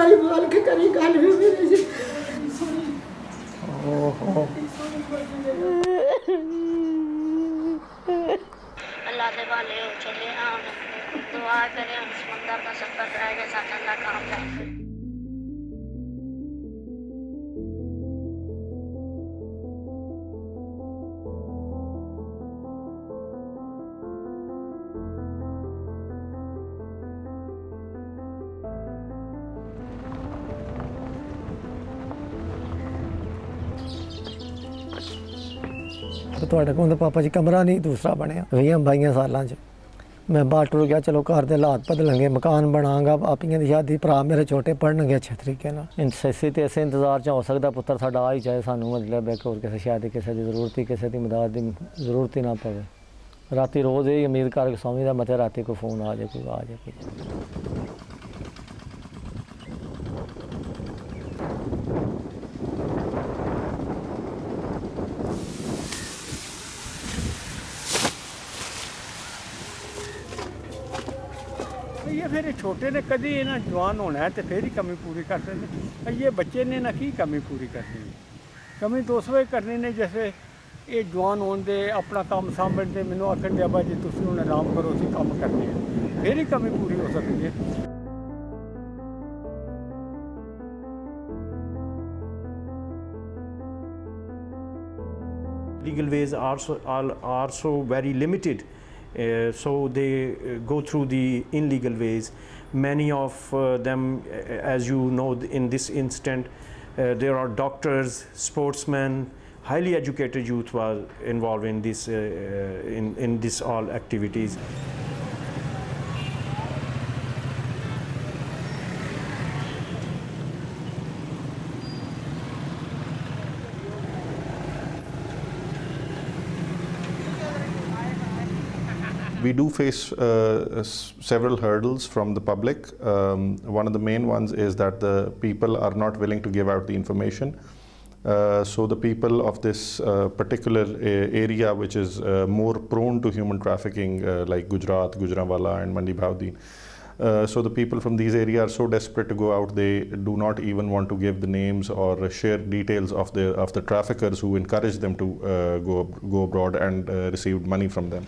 वाली बोल के करी गल भी मेरे से अल्लाह से वाले हो चले हम दुआ करें हम समंदर का सफर कराएंगे साथ अल्लाह का हम करें। ਤੁਹਾਡੇ ਕੋਲ ਤਾਂ ਪਾਪਾ ਜੀ ਕਮਰਾ ਨਹੀਂ ਦੂਸਰਾ ਬਣਿਆ 20-22 ਸਾਲਾਂ 'ਚ ਮੈਂ ਬਾਹਰ ਟੁਰ ਗਿਆ ਚਲੋ ਘਰ ਦੇ ਹਾਲਾਤ ਬਦਲਣਗੇ ਮਕਾਨ ਬਣਾਂਗਾ ਆਪੀਆਂ ਦੀ ਸ਼ਾਦੀ ਭਰਾ ਮੇਰੇ ਛੋਟੇ ਪੜ੍ਹਨਗੇ ਅੱਛੇ ਤਰੀਕੇ ਨਾਲ ਇਨਸੈਸੀ ਤੇ ਇਸੇ ਇੰਤਜ਼ਾਰ 'ਚ ਹੋ ਸਕਦਾ ਪੁੱਤਰ ਸਾਡਾ ਆ ਹੀ ਜਾਏ ਸਾਨੂੰ ਮਤਲਬ ਹੈ ਕਿ ਹੋਰ ਕਿਸੇ ਸ਼ਾਦੀ ਕਿਸੇ ਦੀ ਜ਼ਰੂਰਤ ਹੀ ਕਿਸੇ ਦੀ ਮਦਦ ਦੀ ਜ਼ਰੂਰਤ ਹੀ ਨਾ ਪਵੇ ਰਾਤੀ ਰੋਜ਼ ਇਹ ਉਮੀਦ ਕਰਕੇ ਸੌਂਦਾ ਮਤੇ ਰਾਤੀ ਕੋਈ ਫੋਨ ਆ ਜਾਏ ਕੋਈ ਆ ਜਾਏ ਕੋਈ ये फिर छोटे ने कभी ना जवान होना है तो फिर ही कमी पूरी कर सकते ये बच्चे ने ना की कमी पूरी करनी कमी तो उस वे करनी ने जैसे ये जवान होने अपना काम सामने मैनू आखन दिया भाई जी तुम हूँ आराम करो असीं काम करने फिर ही कमी पूरी हो सकती है। Legal ways are so very limited. So they go through the illegal ways. Many of them, as you know, in this instant, there are doctors, sportsmen, highly educated youth were involved in this in this all activities. We do face several hurdles from the public. One of the main ones is that the people are not willing to give out the information. So the people of this particular area, which is more prone to human trafficking, like Gujarat, Gujranwala and Mandi Bhavdeen, so the people from these areas are so desperate to go out, they do not even want to give the names or share details of the traffickers who encourage them to go abroad and receive money from them.